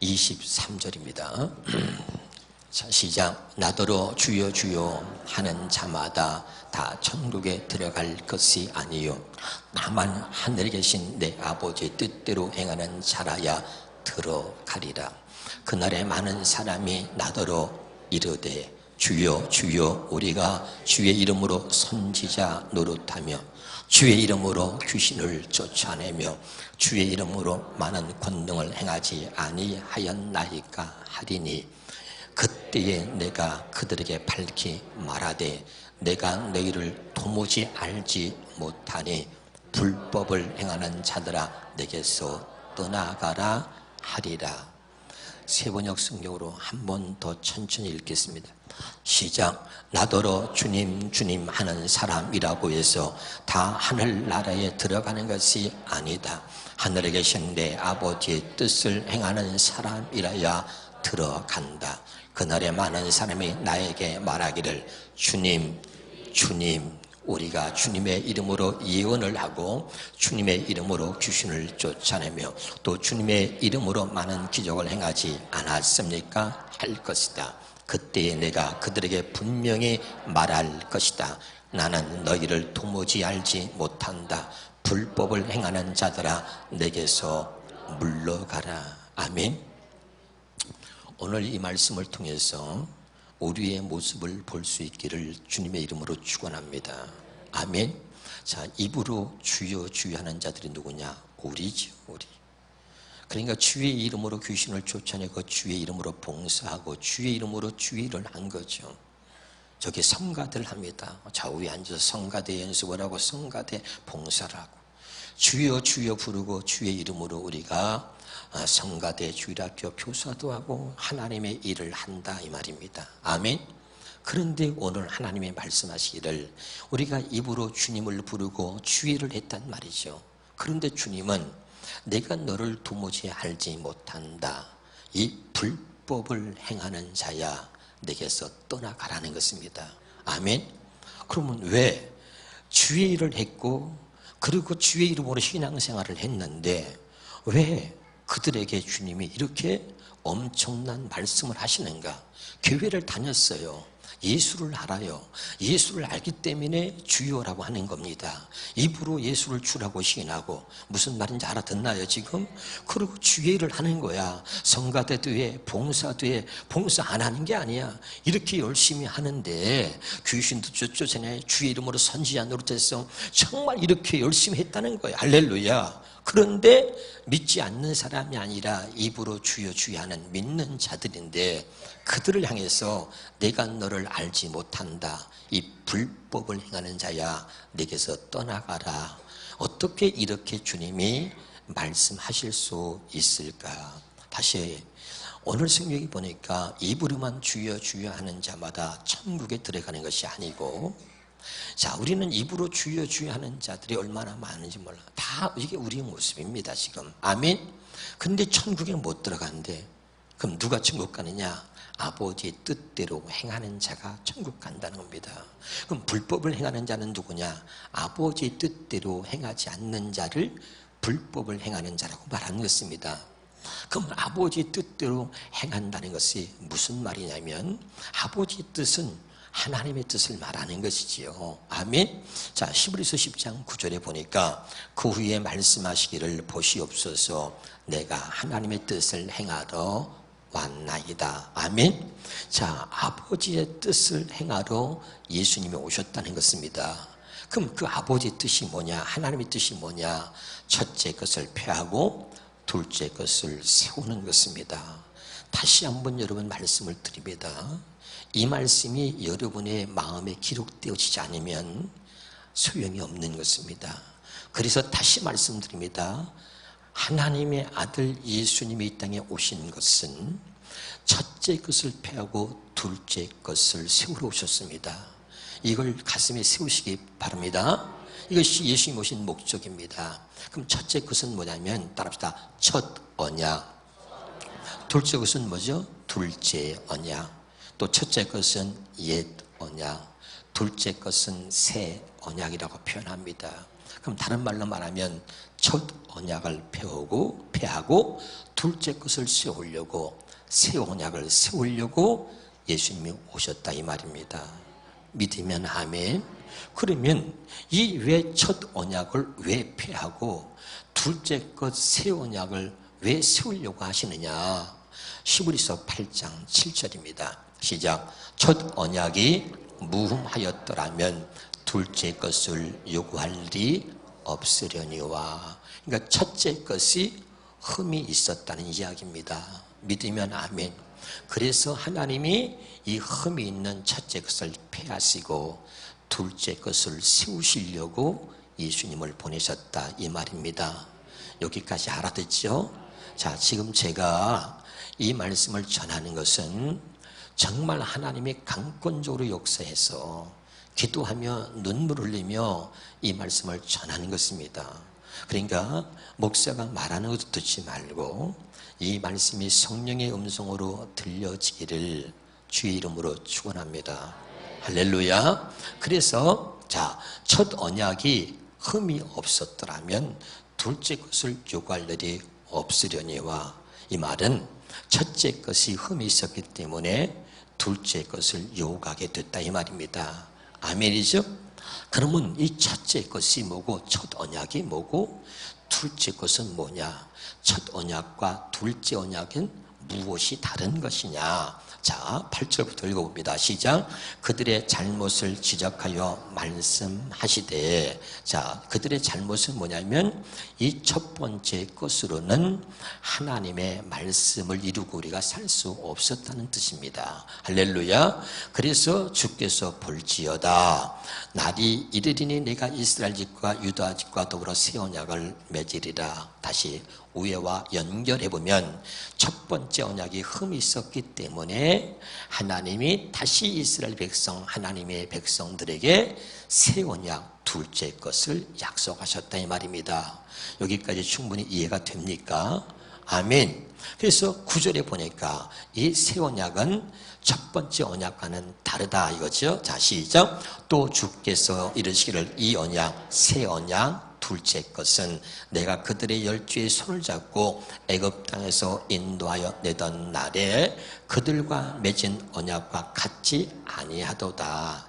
23절입니다. 자, 시작. 나더러 주여 주여 하는 자마다 다 천국에 들어갈 것이 아니요 다만 하늘에 계신 내 아버지의 뜻대로 행하는 자라야 들어가리라. 그날에 많은 사람이 나더러 이르되 주여 주여 우리가 주의 이름으로 선지자 노릇하며 주의 이름으로 귀신을 쫓아내며 주의 이름으로 많은 권능을 행하지 아니하였나이까 하리니 그때에 내가 그들에게 밝히 말하되 내가 너희를 도무지 알지 못하니 불법을 행하는 자들아 내게서 떠나가라 하리라. 세번역 성경으로 한 번 더 천천히 읽겠습니다. 시작. 나더러 주님 주님 하는 사람이라고 해서 다 하늘나라에 들어가는 것이 아니다. 하늘에 계신 내 아버지의 뜻을 행하는 사람이라야 들어간다. 그날에 많은 사람이 나에게 말하기를 주님 주님 우리가 주님의 이름으로 예언을 하고 주님의 이름으로 귀신을 쫓아내며 또 주님의 이름으로 많은 기적을 행하지 않았습니까? 할 것이다. 그때에 내가 그들에게 분명히 말할 것이다. 나는 너희를 도무지 알지 못한다. 불법을 행하는 자들아 내게서 물러가라. 아멘. 오늘 이 말씀을 통해서 우리의 모습을 볼 수 있기를 주님의 이름으로 축원합니다. 아멘. 자, 입으로 주여 주여 하는 자들이 누구냐? 우리죠, 우리. 그러니까 주의 이름으로 귀신을 쫓아내고 주의 이름으로 봉사하고 주의 이름으로 주의 일을 한 거죠. 저기 성가대를 합니다. 좌우에 앉아서 성가대 연습을 하고 성가대 봉사를 하고 주여 주여 부르고 주의 이름으로 우리가 성가대 주일학교 교사도 하고 하나님의 일을 한다 이 말입니다. 아멘. 그런데 오늘 하나님이 말씀하시기를 우리가 입으로 주님을 부르고 주의를 했단 말이죠. 그런데 주님은 내가 너를 도무지 알지 못한다. 이 불법을 행하는 자야 내게서 떠나가라는 것입니다. 아멘. 그러면 왜 주의 일을 했고 그리고 주의 이름으로 신앙생활을 했는데 왜 그들에게 주님이 이렇게 엄청난 말씀을 하시는가? 교회를 다녔어요. 예수를 알아요. 예수를 알기 때문에 주여라고 하는 겁니다. 입으로 예수를 주라고 시인하고 무슨 말인지 알아듣나요 지금? 그리고 주의 일을 하는 거야. 성가대도 해, 봉사도 해. 봉사 안 하는 게 아니야. 이렇게 열심히 하는데 귀신도 쫓아내 주의 이름으로 선지자 노릇해서 정말 이렇게 열심히 했다는 거야. 할렐루야. 그런데 믿지 않는 사람이 아니라 입으로 주여 주여 하는 믿는 자들인데 그들을 향해서 내가 너를 알지 못한다. 이 불법을 행하는 자야 내게서 떠나가라. 어떻게 이렇게 주님이 말씀하실 수 있을까? 다시 오늘 성경이 보니까 입으로만 주여 주여 하는 자마다 천국에 들어가는 것이 아니고 자, 우리는 입으로 주여 주여 하는 자들이 얼마나 많은지 몰라. 다 이게 우리의 모습입니다 지금. 아멘. 근데 천국에 못 들어간대. 그럼 누가 천국 가느냐? 아버지의 뜻대로 행하는 자가 천국 간다는 겁니다. 그럼 불법을 행하는 자는 누구냐? 아버지의 뜻대로 행하지 않는 자를 불법을 행하는 자라고 말하는 것입니다. 그럼 아버지의 뜻대로 행한다는 것이 무슨 말이냐면 아버지의 뜻은 하나님의 뜻을 말하는 것이지요. 아멘. 자, 히브리서 10장 9절에 보니까 그 후에 말씀하시기를 보시옵소서 내가 하나님의 뜻을 행하러 왔나이다. 아멘. 자, 아버지의 뜻을 행하러 예수님이 오셨다는 것입니다. 그럼 그 아버지의 뜻이 뭐냐? 하나님의 뜻이 뭐냐? 첫째 것을 폐하고 둘째 것을 세우는 것입니다. 다시 한번 여러분 말씀을 드립니다. 이 말씀이 여러분의 마음에 기록되어지지 않으면 소용이 없는 것입니다. 그래서 다시 말씀드립니다. 하나님의 아들 예수님이 이 땅에 오신 것은 첫째 것을 폐하고 둘째 것을 세우러 오셨습니다. 이걸 가슴에 세우시기 바랍니다. 이것이 예수님 오신 목적입니다. 그럼 첫째 것은 뭐냐면 따라합시다. 첫 언약. 둘째 것은 뭐죠? 둘째 언약. 또 첫째 것은 옛 언약, 둘째 것은 새 언약이라고 표현합니다. 그럼 다른 말로 말하면 첫 언약을 폐하고 둘째 것을 세우려고, 새 언약을 세우려고 예수님이 오셨다 이 말입니다. 믿으면 아멘. 그러면 이 왜 첫 언약을 왜 폐하고 둘째 것 새 언약을 왜 세우려고 하시느냐? 히브리서 8장 7절입니다. 시작. 첫 언약이 무흠하였더라면 둘째 것을 요구할 일이 없으려니와. 그러니까 첫째 것이 흠이 있었다는 이야기입니다. 믿으면 아멘. 그래서 하나님이 이 흠이 있는 첫째 것을 폐하시고 둘째 것을 세우시려고 예수님을 보내셨다 이 말입니다. 여기까지 알아듣죠? 자, 지금 제가 이 말씀을 전하는 것은 정말 하나님이 강권적으로 역사해서 기도하며 눈물 흘리며 이 말씀을 전하는 것입니다. 그러니까 목사가 말하는 것도 듣지 말고 이 말씀이 성령의 음성으로 들려지기를 주의 이름으로 축원합니다. 할렐루야. 그래서 자, 첫 언약이 흠이 없었더라면 둘째 것을 요구할 일이 없으려니와. 이 말은 첫째 것이 흠이 있었기 때문에 둘째 것을 요구하게 됐다 이 말입니다. 아멘이죠? 그러면 이 첫째 것이 뭐고 첫 언약이 뭐고 둘째 것은 뭐냐? 첫 언약과 둘째 언약은 무엇이 다른 것이냐? 자, 8절부터 읽어봅니다. 시작. 그들의 잘못을 지적하여 말씀하시되. 자, 그들의 잘못은 뭐냐면 이 첫 번째 것으로는 하나님의 말씀을 이루고 우리가 살 수 없었다는 뜻입니다. 할렐루야. 그래서 주께서 볼지어다 날이 이르리니 내가 이스라엘 집과 유다 집과 더불어 새 언약을 맺으리라. 다시 우애와 연결해보면 첫 번째 언약이 흠이 있었기 때문에 하나님이 다시 이스라엘 백성, 하나님의 백성들에게 새 언약 둘째 것을 약속하셨다 이 말입니다. 여기까지 충분히 이해가 됩니까? 아멘. 그래서 9절에 보니까 이 새 언약은 첫 번째 언약과는 다르다 이거죠. 자, 시작. 또 주께서 이르시기를 이 언약, 새 언약 둘째 것은 내가 그들의 열주의 손을 잡고 애굽 땅에서 인도하여 내던 날에 그들과 맺은 언약과 같지 아니하도다.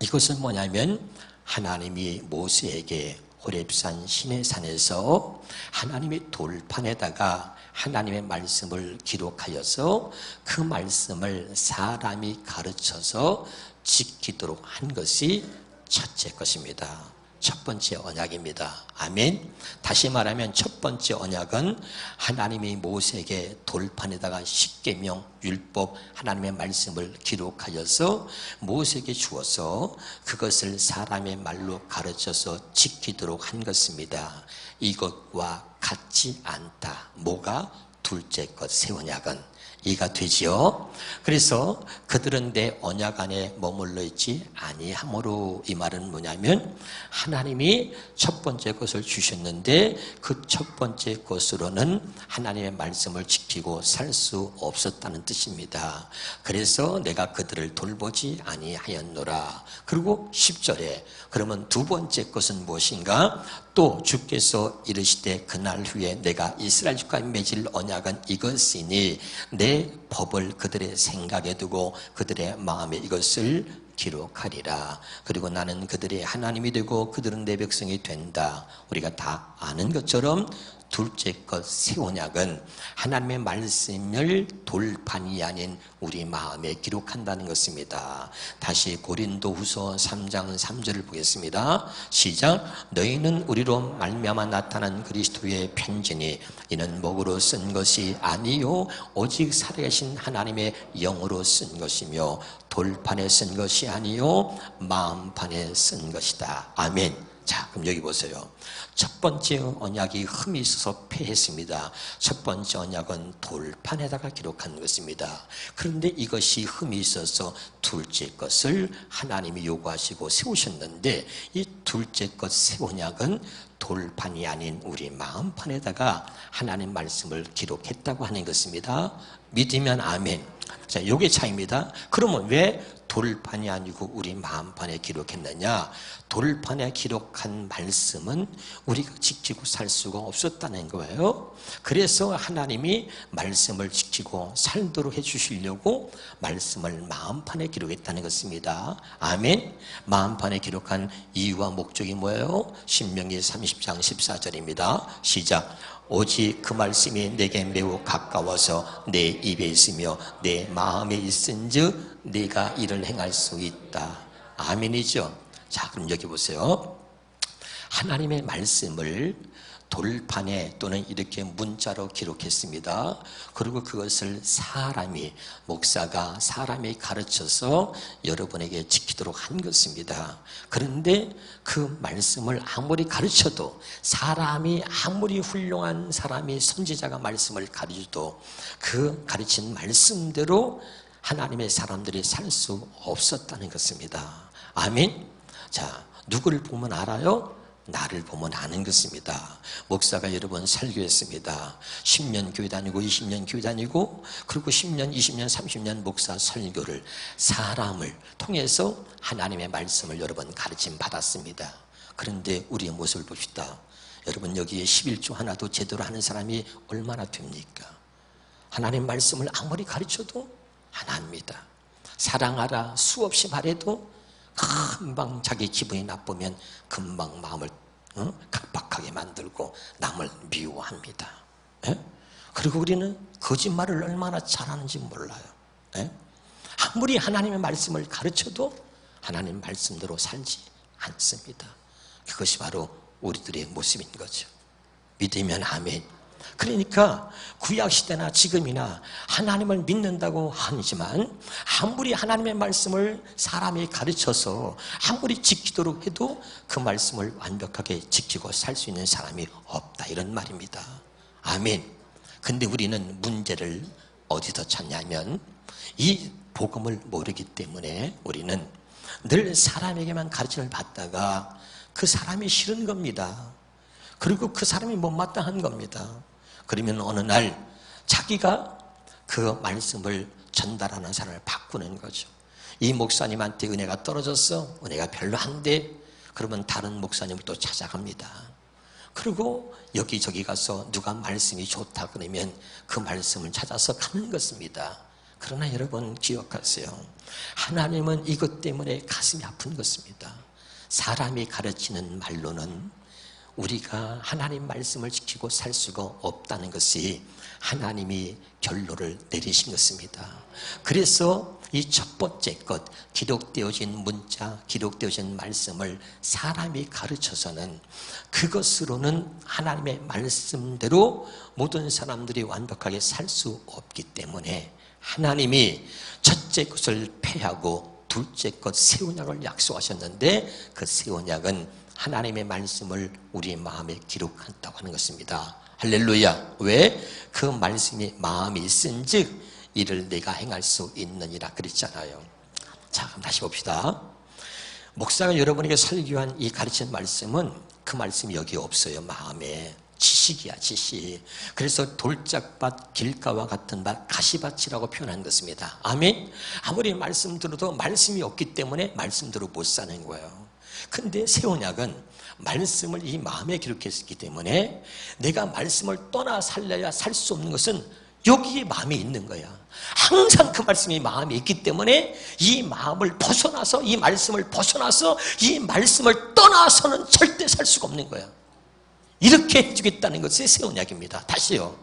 이것은 뭐냐면 하나님이 모세에게 호렙산 시내산에서 하나님의 돌판에다가 하나님의 말씀을 기록하여서 그 말씀을 사람이 가르쳐서 지키도록 한 것이 첫째 것입니다. 첫 번째 언약입니다. 아멘. 다시 말하면 첫 번째 언약은 하나님이 모세에게 돌판에다가 십계명, 율법, 하나님의 말씀을 기록하여서 모세에게 주어서 그것을 사람의 말로 가르쳐서 지키도록 한 것입니다. 이것과 같지 않다. 뭐가? 둘째 것, 새 언약은. 이해가 되지요? 그래서 그들은 내 언약 안에 머물러 있지 아니하므로. 이 말은 뭐냐면 하나님이 첫 번째 것을 주셨는데 그 첫 번째 것으로는 하나님의 말씀을 지키고 살 수 없었다는 뜻입니다. 그래서 내가 그들을 돌보지 아니하였노라. 그리고 10절에 그러면 두 번째 것은 무엇인가? 또 주께서 이르시되 그날 후에 내가 이스라엘 집과 맺을 언약은 이것이니 내 법을 그들의 생각에 두고 그들의 마음에 이것을 기록하리라. 그리고 나는 그들의 하나님이 되고 그들은 내 백성이 된다. 우리가 다 아는 것처럼 둘째 것 새 언약은 하나님의 말씀을 돌판이 아닌 우리 마음에 기록한다는 것입니다. 다시 고린도후서 3장 3절을 보겠습니다. 시작. 너희는 우리로 말미암아 나타난 그리스도의 편지니 이는 목으로 쓴 것이 아니요 오직 살아계신 하나님의 영으로 쓴 것이며 돌판에 쓴 것이 아니요 마음판에 쓴 것이다. 아멘. 자, 그럼 여기 보세요. 첫 번째 언약이 흠이 있어서 폐했습니다. 첫 번째 언약은 돌판에다가 기록한 것입니다. 그런데 이것이 흠이 있어서 둘째 것을 하나님이 요구하시고 세우셨는데 이 둘째 것 새 언약은 돌판이 아닌 우리 마음판에다가 하나님 말씀을 기록했다고 하는 것입니다. 믿으면 아멘. 자, 요게 차이입니다. 그러면 왜 돌판이 아니고 우리 마음판에 기록했느냐? 돌판에 기록한 말씀은 우리가 지키고 살 수가 없었다는 거예요. 그래서 하나님이 말씀을 지키고 살도록 해주시려고 말씀을 마음판에 기록했다는 것입니다. 아멘. 마음판에 기록한 이유와 목적이 뭐예요? 신명기 30장 14절입니다. 시작. 오직 그 말씀이 내게 매우 가까워서 내 입에 있으며 내 마음에 있은즉 네가 이를 행할 수 있다. 아멘이죠. 자, 그럼 여기 보세요. 하나님의 말씀을 돌판에 또는 이렇게 문자로 기록했습니다. 그리고 그것을 목사가 사람이 가르쳐서 여러분에게 지키도록 한 것입니다. 그런데 그 말씀을 아무리 가르쳐도, 사람이 아무리 훌륭한 사람이 선지자가 말씀을 가르쳐도 그 가르친 말씀대로 하나님의 사람들이 살 수 없었다는 것입니다. 아멘. 자, 누구를 보면 알아요? 나를 보면 아는 것입니다. 목사가 여러 번 설교했습니다. 10년 교회 다니고 20년 교회 다니고 그리고 10년, 20년, 30년 목사 설교를 사람을 통해서 하나님의 말씀을 여러 번 가르침 받았습니다. 그런데 우리의 모습을 봅시다. 여러분, 여기에 11조 하나도 제대로 하는 사람이 얼마나 됩니까? 하나님 말씀을 아무리 가르쳐도 안 합니다. 사랑하라 수없이 말해도 금방 자기 기분이 나쁘면 금방 마음을 각박하게 만들고 남을 미워합니다. 에? 그리고 우리는 거짓말을 얼마나 잘하는지 몰라요. 에? 아무리 하나님의 말씀을 가르쳐도 하나님 말씀대로 살지 않습니다. 그것이 바로 우리들의 모습인 거죠. 믿으면 아멘. 그러니까 구약시대나 지금이나 하나님을 믿는다고 하지만 아무리 하나님의 말씀을 사람이 가르쳐서 아무리 지키도록 해도 그 말씀을 완벽하게 지키고 살 수 있는 사람이 없다, 이런 말입니다. 아멘. 근데 우리는 문제를 어디서 찾냐면 이 복음을 모르기 때문에 우리는 늘 사람에게만 가르침을 받다가 그 사람이 싫은 겁니다. 그리고 그 사람이 못마땅한 겁니다. 그러면 어느 날 자기가 그 말씀을 전달하는 사람을 바꾸는 거죠. 이 목사님한테 은혜가 떨어졌어. 은혜가 별로 안 돼. 그러면 다른 목사님을 또 찾아갑니다. 그리고 여기저기 가서 누가 말씀이 좋다 그러면 그 말씀을 찾아서 가는 것입니다. 그러나 여러분 기억하세요. 하나님은 이것 때문에 가슴이 아픈 것입니다. 사람이 가르치는 말로는 우리가 하나님 말씀을 지키고 살 수가 없다는 것이 하나님이 결론을 내리신 것입니다. 그래서 이 첫 번째 것, 기록되어진 문자, 기록되어진 말씀을 사람이 가르쳐서는 그것으로는 하나님의 말씀대로 모든 사람들이 완벽하게 살 수 없기 때문에 하나님이 첫째 것을 폐하고 둘째 것 새 언약을 약속하셨는데 그 새 언약은 하나님의 말씀을 우리 마음에 기록한다고 하는 것입니다. 할렐루야. 왜? 그 말씀이 마음에 있은즉 이를 내가 행할 수 있느니라 그랬잖아요. 자, 그럼 다시 봅시다. 목사가 여러분에게 설교한 이 가르친 말씀은 그 말씀이 여기 없어요. 마음에. 지식이야, 지식. 그래서 돌짝밭, 길가와 같은 밭, 가시밭이라고 표현한 것입니다. 아멘. 아무리 말씀 들어도 말씀이 없기 때문에 말씀대로 못 사는 거예요. 근데 새 언약은 말씀을 이 마음에 기록했기 때문에 내가 말씀을 떠나 살려야 살 수 없는 것은 여기에 마음이 있는 거야. 항상 그 말씀이 마음에 있기 때문에 이 마음을 벗어나서, 이 말씀을 벗어나서 이 말씀을 떠나서는 절대 살 수가 없는 거야. 이렇게 해주겠다는 것이 새 언약입니다. 다시요.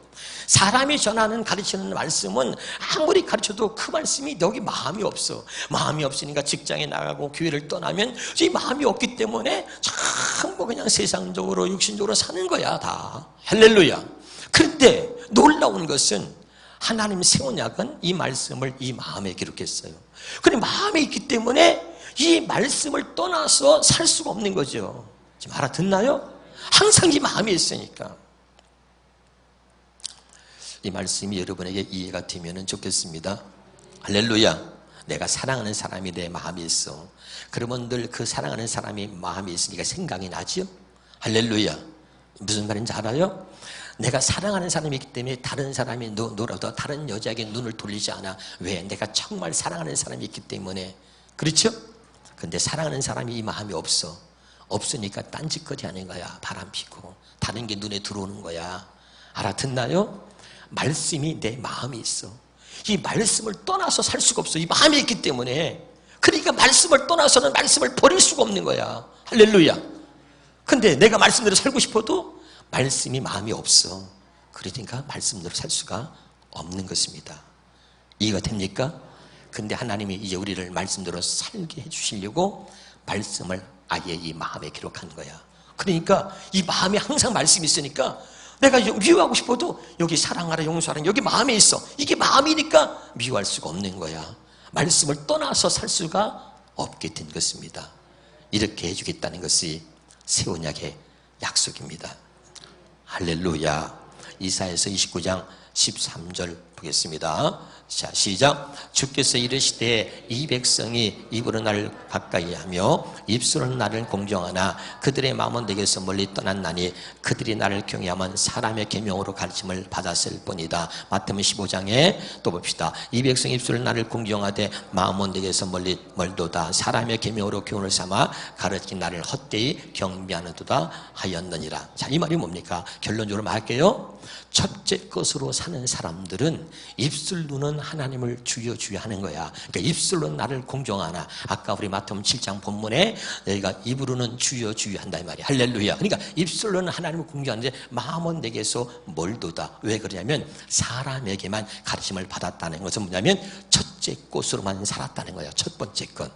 사람이 전하는 가르치는 말씀은 아무리 가르쳐도 그 말씀이 여기 마음이 없어. 마음이 없으니까 직장에 나가고 교회를 떠나면 이 마음이 없기 때문에 전부 그냥 세상적으로 육신적으로 사는 거야 다. 할렐루야. 그런데 놀라운 것은 하나님 새 언약은 이 말씀을 이 마음에 기록했어요. 그런데 마음에 있기 때문에 이 말씀을 떠나서 살 수가 없는 거죠. 지금 알아듣나요? 항상 이 마음에 있으니까. 이 말씀이 여러분에게 이해가 되면 좋겠습니다. 할렐루야. 내가 사랑하는 사람이 내 마음에 있어. 그러면 늘 그 사랑하는 사람이 마음에 있으니까 생각이 나죠? 할렐루야. 무슨 말인지 알아요? 내가 사랑하는 사람이기 때문에 다른 사람이 놀아도 다른 여자에게 눈을 돌리지 않아. 왜? 내가 정말 사랑하는 사람이 있기 때문에 그렇죠? 근데 사랑하는 사람이 이 마음이 없으니까 딴짓거리 하는 거야. 바람 피고 다른 게 눈에 들어오는 거야. 알아듣나요? 말씀이 내 마음에 있어. 이 말씀을 떠나서 살 수가 없어. 이 마음에 있기 때문에. 그러니까 말씀을 떠나서는 말씀을 버릴 수가 없는 거야. 할렐루야. 근데 내가 말씀대로 살고 싶어도 말씀이 마음이 없어. 그러니까 말씀대로 살 수가 없는 것입니다. 이해가 됩니까? 근데 하나님이 이제 우리를 말씀대로 살게 해주시려고 말씀을 아예 이 마음에 기록하는 거야. 그러니까 이 마음에 항상 말씀이 있으니까 내가 미워하고 싶어도 여기 사랑하라 용서하라 여기 마음에 있어. 이게 마음이니까 미워할 수가 없는 거야. 말씀을 떠나서 살 수가 없게 된 것입니다. 이렇게 해주겠다는 것이 새 언약의 약속입니다. 할렐루야. 이사야서 29장 13절 보겠습니다. 자, 시작. 주께서 이르시되 이 백성이 입으로 나를 가까이 하며 입술은 나를 공경하나 그들의 마음은 내게서 멀리 떠났나니 그들이 나를 경외하면 사람의 계명으로 가르침을 받았을 뿐이다. 마태복음 15장에 또 봅시다. 이 백성이 입술은 나를 공경하되 마음은 내게서 멀도다. 사람의 계명으로 교훈을 삼아 가르친 나를 헛되이 경배하는도다 하였느니라. 자, 이 말이 뭡니까? 결론적으로 말할게요. 첫째 것으로 사는 사람들은 입술로는 하나님을 주여 주여 하는 거야. 그러니까 입술로는 나를 공경하나 아까 우리 마태복음 7장 본문에 너희가 입으로는 주여 주여 한다 이 말이야. 할렐루야. 그러니까 입술로는 하나님을 공경하는데 마음은 내게서 멀도다. 왜 그러냐면 사람에게만 가르침을 받았다는 것은 뭐냐면 첫째 것으로만 살았다는 거야. 첫 번째 것.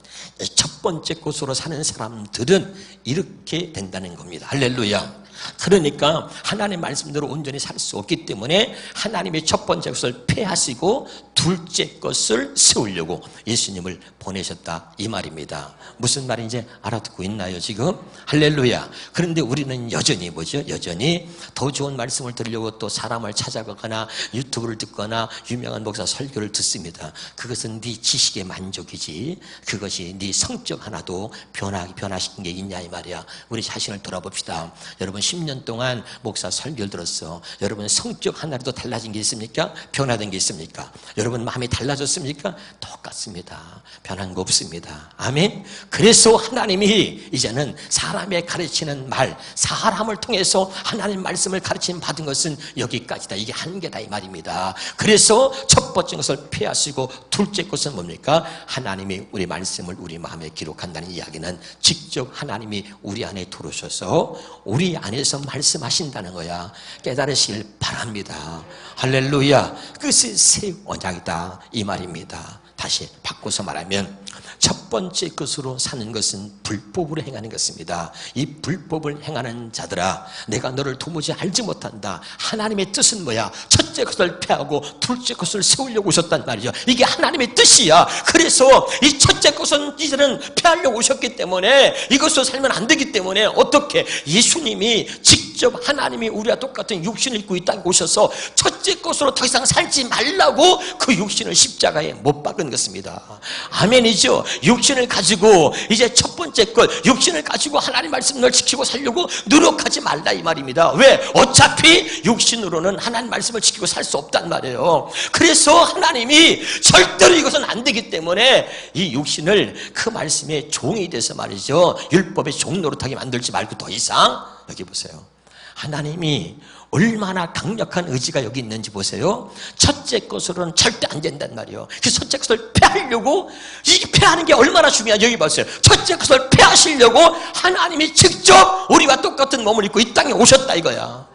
첫 번째 것으로 사는 사람들은 이렇게 된다는 겁니다. 할렐루야. 그러니까 하나님의 말씀대로 온전히 살 수 없기 때문에 하나님의 첫 번째 것을 폐하시고 둘째 것을 세우려고 예수님을 보내셨다 이 말입니다. 무슨 말인지 알아듣고 있나요 지금? 할렐루야. 그런데 우리는 여전히 뭐죠? 여전히 더 좋은 말씀을 들으려고 또 사람을 찾아가거나 유튜브를 듣거나 유명한 목사 설교를 듣습니다. 그것은 네 지식의 만족이지 그것이 네 성적 하나도 변화시킨 게 있냐 이 말이야. 우리 자신을 돌아봅시다. 여러분 10년 동안 목사 설교를 들었어. 여러분 성적 하나라도 달라진 게 있습니까? 변화된 게 있습니까? 여러분 마음이 달라졌습니까? 똑같습니다. 변한 거 없습니다. 아멘. 그래서 하나님이 이제는 사람의 가르치는 말, 사람을 통해서 하나님 말씀을 가르침 받은 것은 여기까지다. 이게 한계다 이 말입니다. 그래서 첫 번째 것을 폐하시고 둘째 것은 뭡니까? 하나님이 우리 말씀을 우리 마음에 기록한다는 이야기는 직접 하나님이 우리 안에 들어오셔서 우리 안에서 말씀하신다는 거야. 깨달으시길 바랍니다. 할렐루야. 그것이 새 언약이다 이 말입니다. 다시 바꿔서 말하면 첫 번째 것으로 사는 것은 불법으로 행하는 것입니다. 이 불법을 행하는 자들아 내가 너를 도무지 알지 못한다. 하나님의 뜻은 뭐야? 첫째 것을 폐하고 둘째 것을 세우려고 오셨단 말이죠. 이게 하나님의 뜻이야. 그래서 이 첫째 것은 이제는 폐하려고 오셨기 때문에 이것으로 살면 안 되기 때문에 어떻게 예수님이 직접 하나님이 우리와 똑같은 육신을 입고 이 땅에 오셔서 첫째 것으로 더 이상 살지 말라고 그 육신을 십자가에 못 박은 것입니다. 아멘이죠. 육신을 가지고 이제 첫 번째 것 육신을 가지고 하나님 말씀을 지키고 살려고 노력하지 말라 이 말입니다. 왜? 어차피 육신으로는 하나님 말씀을 지키고 살 수 없단 말이에요. 그래서 하나님이 절대로 이것은 안 되기 때문에 이 육신을 그 말씀의 종이 돼서 말이죠. 율법의 종 노릇하게 만들지 말고 더 이상 여기 보세요. 하나님이 얼마나 강력한 의지가 여기 있는지 보세요. 첫째 것으로는 절대 안 된단 말이에요. 그 첫째 것을 폐하려고 이게 폐하는 게 얼마나 중요한지 여기 보세요. 첫째 것을 폐하시려고 하나님이 직접 우리와 똑같은 몸을 입고 이 땅에 오셨다 이거야.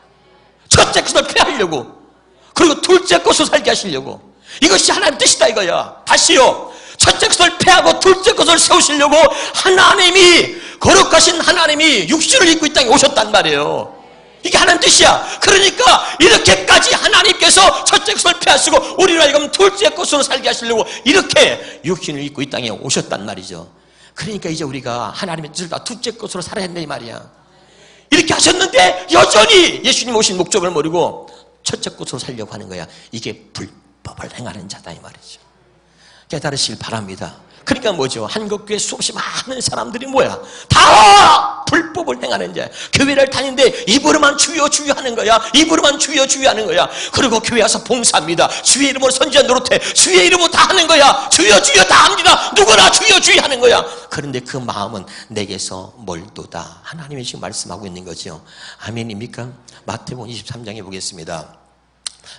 첫째 것을 폐하려고 그리고 둘째 것을 살게 하시려고 이것이 하나님의 뜻이다 이거야. 다시요. 첫째 것을 폐하고 둘째 것을 세우시려고 하나님이 거룩하신 하나님이 육신을 입고 이 땅에 오셨단 말이에요. 이게 하나님 뜻이야. 그러니까 이렇게까지 하나님께서 첫째 것을 폐하시고 우리를 하여금 둘째 것으로 살게 하시려고 이렇게 육신을 입고 이 땅에 오셨단 말이죠. 그러니까 이제 우리가 하나님의 뜻을 다 둘째 것으로 살아야 한다 이 말이야. 이렇게 하셨는데 여전히 예수님 오신 목적을 모르고 첫째 것으로 살려고 하는 거야. 이게 불법을 행하는 자다 이 말이죠. 깨달으시길 바랍니다. 그러니까 뭐죠? 한국교회 수없이 많은 사람들이 뭐야? 다 불법을 행하는 자. 교회를 다니는데 입으로만 주여 주여 하는 거야. 입으로만 주여 주여 하는 거야. 그리고 교회 와서 봉사합니다. 주의 이름으로 선지자 노릇해. 주의 이름으로 다 하는 거야. 주여 주여 다 합니다. 누구나 주여 주여 하는 거야. 그런데 그 마음은 내게서 멀도다. 하나님이 지금 말씀하고 있는 거죠. 아멘입니까? 마태복음 23장에 보겠습니다.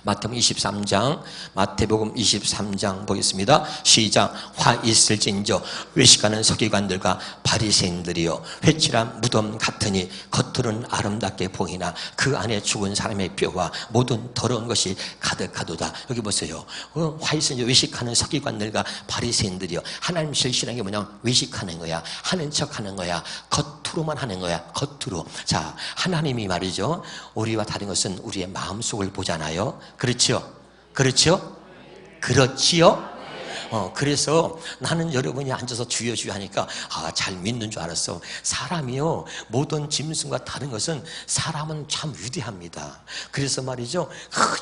마태복음 23장, 마태복음 23장 보겠습니다. 시작. 화 있을진저 외식하는 서기관들과 바리새인들이여 회칠한 무덤 같으니 겉으로는 아름답게 보이나 그 안에 죽은 사람의 뼈와 모든 더러운 것이 가득하도다. 여기 보세요. 화 있을진저 외식하는 서기관들과 바리새인들이여. 하나님 실시라는 게 뭐냐면 외식하는 거야. 하는 척하는 거야. 겉으로만 하는 거야. 겉으로. 자, 하나님이 말이죠. 우리와 다른 것은 우리의 마음속을 보잖아요. 그렇죠? 그렇죠? 그렇지요? 그래서 나는 여러분이 앉아서 주여 주여 하니까 잘 믿는 줄 알았어. 사람이요, 모든 짐승과 다른 것은 사람은 참 위대합니다. 그래서 말이죠,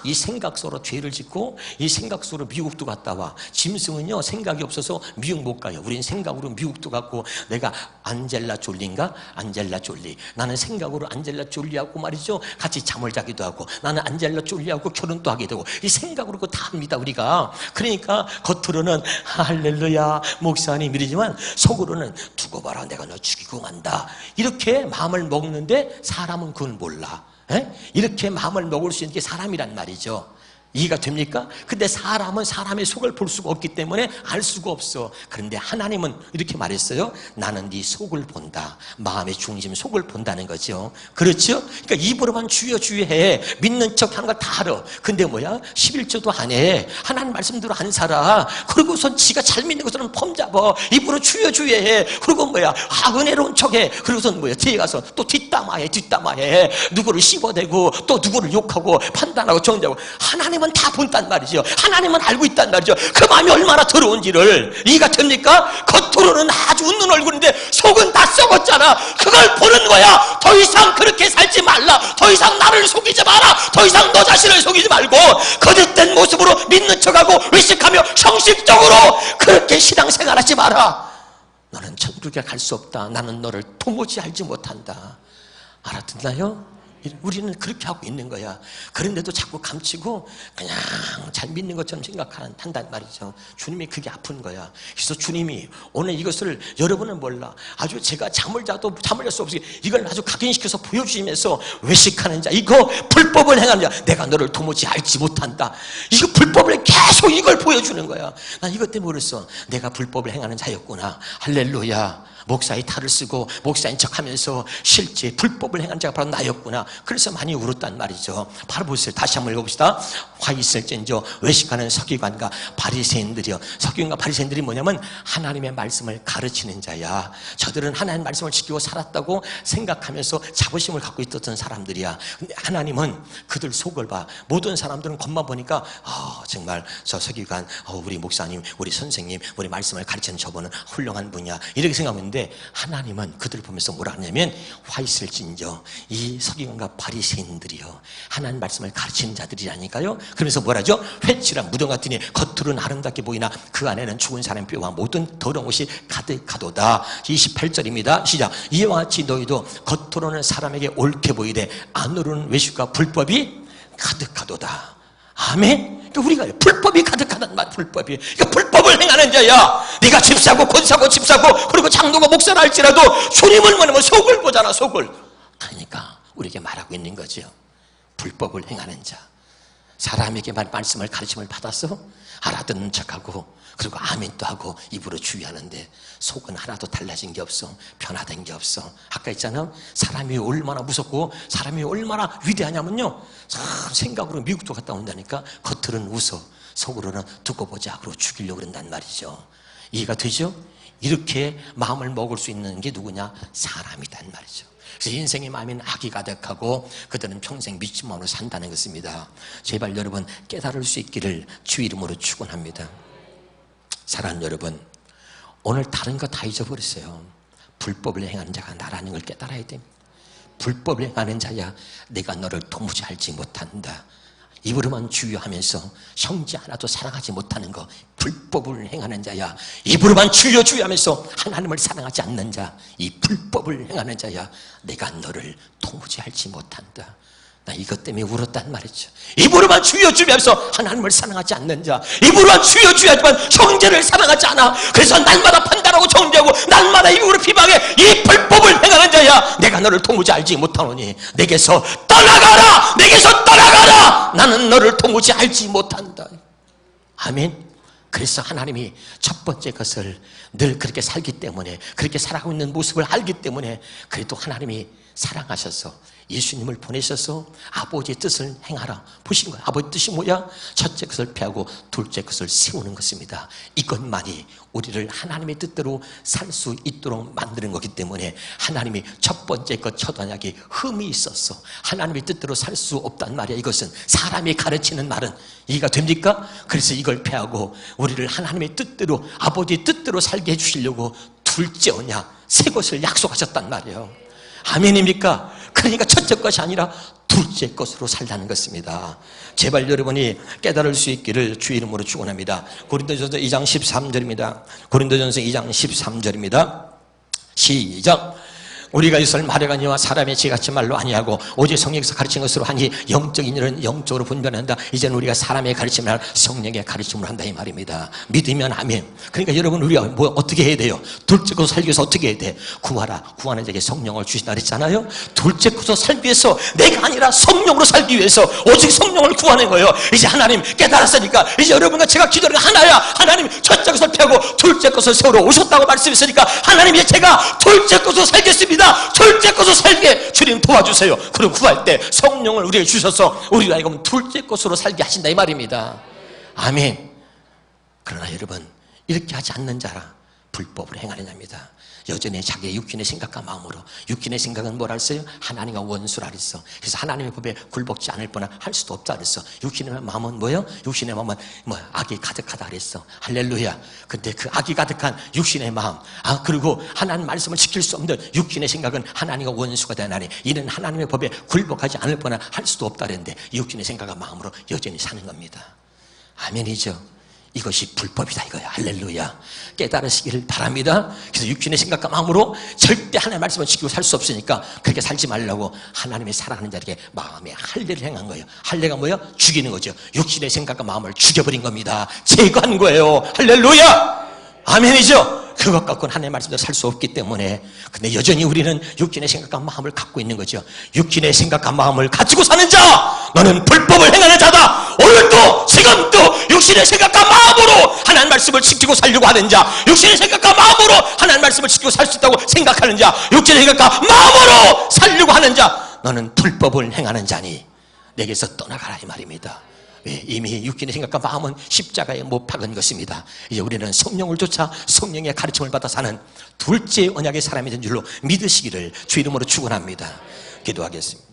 이 생각 속으로 죄를 짓고 이 생각 속으로 미국도 갔다 와. 짐승은요, 생각이 없어서 미국 못 가요. 우린 생각으로 미국도 갔고. 내가 안젤라 졸리인가? 안젤라 졸리. 나는 생각으로 안젤라 졸리하고 말이죠, 같이 잠을 자기도 하고. 나는 안젤라 졸리하고 결혼도 하게 되고. 이 생각으로 그거 다 합니다, 우리가. 그러니까 겉으로는 할렐루야 목사님 이러지만 속으로는 두고 봐라, 내가 너 죽이고 간다. 이렇게 마음을 먹는데 사람은 그걸 몰라. 이렇게 마음을 먹을 수 있는 게 사람이란 말이죠. 이해가 됩니까? 근데 사람은 사람의 속을 볼 수가 없기 때문에 알 수가 없어. 그런데 하나님은 이렇게 말했어요. 나는 네 속을 본다. 마음의 중심 속을 본다는 거죠. 그렇죠? 그러니까 입으로만 주여 주여 해. 믿는 척 하는 걸 다 알아. 근데 뭐야? 11조도 안 해. 하나님 말씀대로 안 살아. 그리고선 지가 잘 믿는 것처럼 폼 잡아. 입으로 주여 주여 해. 그리고 뭐야? 은혜로운 척 해. 그리고선 뭐야? 뒤에 가서 또 뒷담화해. 뒷담화해. 누구를 씹어대고 또 누구를 욕하고 판단하고 정죄하고. 하나님 다 본단 말이죠. 하나님은 알고 있단 말이죠. 그 마음이 얼마나 더러운지를. 이해가 됩니까? 겉으로는 아주 웃는 얼굴인데 속은 다 썩었잖아. 그걸 보는 거야. 더 이상 그렇게 살지 말라. 더 이상 나를 속이지 마라. 더 이상 너 자신을 속이지 말고 거짓된 모습으로 믿는 척하고 외식하며 형식적으로 그렇게 신앙생활하지 마라. 너는 천국에 갈 수 없다. 나는 너를 도무지 알지 못한다. 알아듣나요? 우리는 그렇게 하고 있는 거야. 그런데도 자꾸 감추고 그냥 잘 믿는 것처럼 생각한단 말이죠. 주님이 그게 아픈 거야. 그래서 주님이 오늘 이것을, 여러분은 몰라, 아주 제가 잠을 자도 잠을 잘 수 없이 이걸 아주 각인시켜서 보여주시면서 외식하는 자, 이거 불법을 행하는 자, 내가 너를 도무지 알지 못한다. 이거 불법을 계속 이걸 보여주는 거야. 난 이것 때문에 그랬어. 내가 불법을 행하는 자였구나. 할렐루야. 목사의 탈을 쓰고 목사인 척하면서 실제 불법을 행한 자가 바로 나였구나. 그래서 많이 울었단 말이죠. 바로 보세요. 다시 한번 읽어봅시다. 화 있을진저 외식하는 서기관과 바리새인들이요. 서기관과 바리새인들이 뭐냐면 하나님의 말씀을 가르치는 자야. 저들은 하나님의 말씀을 지키고 살았다고 생각하면서 자부심을 갖고 있었던 사람들이야. 근데 하나님은 그들 속을 봐. 모든 사람들은 겉만 보니까 정말 저 서기관, 우리 목사님, 우리 선생님, 우리 말씀을 가르치는 저분은 훌륭한 분이야, 이렇게 생각하는데 하나님은 그들을 보면서 뭐라 하냐면 화 있을진저 이 서기관과 바리새인들이요, 하나님 말씀을 가르치는 자들이라니까요. 그러면서 뭐라죠? 회칠한 무덤 같으니 겉으로는 아름답게 보이나 그 안에는 죽은 사람의 뼈와 모든 더러운 것이 가득하도다. 28절입니다. 시작. 이와 같이 너희도 겉으로는 사람에게 옳게 보이되 안으로는 외식과 불법이 가득하도다. 아멘. 그러니까 우리가 불법이 가득하단 말, 불법이. 그러니까 불법을 행하는 자야. 네가 집사고 권사고 집사고 그리고 장로가 목사라 할지라도 주님을 뭐냐면 속을 보잖아, 속을. 그러니까 우리에게 말하고 있는 거죠. 불법을 행하는 자. 사람에게 말씀을 가르침을 받아서 알아듣는 척하고 그리고 아멘도 하고 입으로 주의하는데 속은 하나도 달라진 게 없어. 변화된 게 없어. 아까 했잖아, 사람이 얼마나 무섭고 사람이 얼마나 위대하냐면요, 생각으로 미국도 갔다 온다니까 겉으로는 웃어, 속으로는 두고 보자 그러고 죽이려고 그런단 말이죠. 이해가 되죠? 이렇게 마음을 먹을 수 있는 게 누구냐? 사람이단 말이죠. 그래서 인생의 마음에는 악이 가득하고 그들은 평생 믿지 마음으로 산다는 것입니다. 제발 여러분 깨달을 수 있기를 주 이름으로 축원합니다. 사랑하는 여러분, 오늘 다른 거 다 잊어버렸어요. 불법을 행하는 자가 나라는 걸 깨달아야 됩니다. 불법을 행하는 자야 내가 너를 도무지 알지 못한다. 입으로만 주여 하면서 형제 하나도 사랑하지 못하는 거 불법을 행하는 자야. 입으로만 주여 주여 하면서 하나님을 사랑하지 않는 자, 이 불법을 행하는 자야. 내가 너를 도무지 알지 못한다. 나 이것 때문에 울었단 말이죠. 입으로만 주여 주여 하면서 하나님을 사랑하지 않는 자, 입으로만 주여 주여 하지만 형제를 사랑하지 않아. 그래서 날마다 판단하고 정죄하고 날마다 입으로 비방해. 이 불법을 행하는 자야. 내가 너를 도무지 알지 못하노니 내게서 떠나가라. 내게서 떠나가라. 나는 너를 도무지 알지 못한다. 아멘. 그래서 하나님이 첫 번째 것을 늘 그렇게 살기 때문에, 그렇게 살아가고 있는 모습을 알기 때문에, 그래도 하나님이 사랑하셔서 예수님을 보내셔서 아버지의 뜻을 행하라 보신 거예요. 아버지의 뜻이 뭐야? 첫째 것을 폐하고 둘째 것을 세우는 것입니다. 이것만이 우리를 하나님의 뜻대로 살 수 있도록 만드는 거기 때문에 하나님이 첫 번째 것 첫 언약이 흠이 있었어. 하나님의 뜻대로 살 수 없단 말이야. 이것은 사람이 가르치는 말은 이해가 됩니까? 그래서 이걸 폐하고 우리를 하나님의 뜻대로, 아버지의 뜻대로 살게 해주시려고 둘째 언약, 새 것을 약속하셨단 말이에요. 아멘입니까? 그러니까 첫째 것이 아니라 둘째 것으로 살라는 것입니다. 제발 여러분이 깨달을 수 있기를 주의 이름으로 축원합니다. 고린도전서 2장 13절입니다. 고린도전서 2장 13절입니다. 시작. 우리가 이것을 말해가니와 사람의 지같이 말로 아니하고 오직 성령에서 가르친 것으로 하니 영적인 일은 영적으로 분별한다. 이제는 우리가 사람의 가르침을 아니라 성령의 가르침을 한다 이 말입니다. 믿으면 아멘. 그러니까 여러분 우리가 뭐 어떻게 해야 돼요? 둘째 것으로 살기 위해서 어떻게 해야 돼? 구하라. 구하는 자에게 성령을 주신다 그랬잖아요. 둘째 것으로 살기 위해서 내가 아니라 성령으로 살기 위해서 오직 성령을 구하는 거예요. 이제 하나님 깨달았으니까 이제 여러분과 제가 기도하는 게 하나야. 하나님 첫째 것을 펴고 둘째 것을 세우러 오셨다고 말씀했으니까 하나님 이제 제가 둘째 것으로 살겠습니다. 둘째 것으로 살게 주님 도와주세요. 그리고 구할 때 성령을 우리에게 주셔서 우리가 이거 둘째 것으로 살게 하신다 이 말입니다. 아멘. 그러나 여러분 이렇게 하지 않는 자라 불법을 행하느냐입니다. 여전히 자기의 육신의 생각과 마음으로, 육신의 생각은 뭐라 했어요? 하나님과 원수라 그랬어. 그래서 하나님의 법에 굴복지 않을 뻔한 할 수도 없다 그랬어. 육신의 마음은 뭐예요? 육신의 마음은 악이 가득하다 그랬어. 할렐루야. 근데 그 악이 가득한 육신의 마음, 그리고 하나님 말씀을 지킬 수 없는 육신의 생각은 하나님과 원수가 되나니 이는 하나님의 법에 굴복하지 않을 뻔한 할 수도 없다 그랬는데 육신의 생각과 마음으로 여전히 사는 겁니다. 아멘이죠. 이것이 불법이다 이거야. 할렐루야. 깨달으시기를 바랍니다. 그래서 육신의 생각과 마음으로 절대 하나님의 말씀을 지키고 살 수 없으니까 그렇게 살지 말라고 하나님의 사랑하는 자에게 마음의 할례를 행한 거예요. 할례가 뭐야? 죽이는 거죠. 육신의 생각과 마음을 죽여버린 겁니다. 제거한 거예요. 할렐루야. 아멘이죠. 그것 갖고는 하나님의 말씀대로 살 수 없기 때문에. 근데 여전히 우리는 육신의 생각과 마음을 갖고 있는 거죠. 육신의 생각과 마음을 가지고 사는 자, 너는 불법을 행하는 자다. 오늘도 지금도 육신의 생각과 마음으로 하나님 말씀을 지키고 살려고 하는 자, 육신의 생각과 마음으로 하나님 말씀을 지키고 살 수 있다고 생각하는 자, 육신의 생각과 마음으로 살려고 하는 자, 너는 불법을 행하는 자니 내게서 떠나가라 이 말입니다. 이미 육신의 생각과 마음은 십자가에 못 박은 것입니다. 이제 우리는 성령을 쫓아 성령의 가르침을 받아 사는 둘째 언약의 사람이 된 줄로 믿으시기를 주 이름으로 축원합니다. 기도하겠습니다.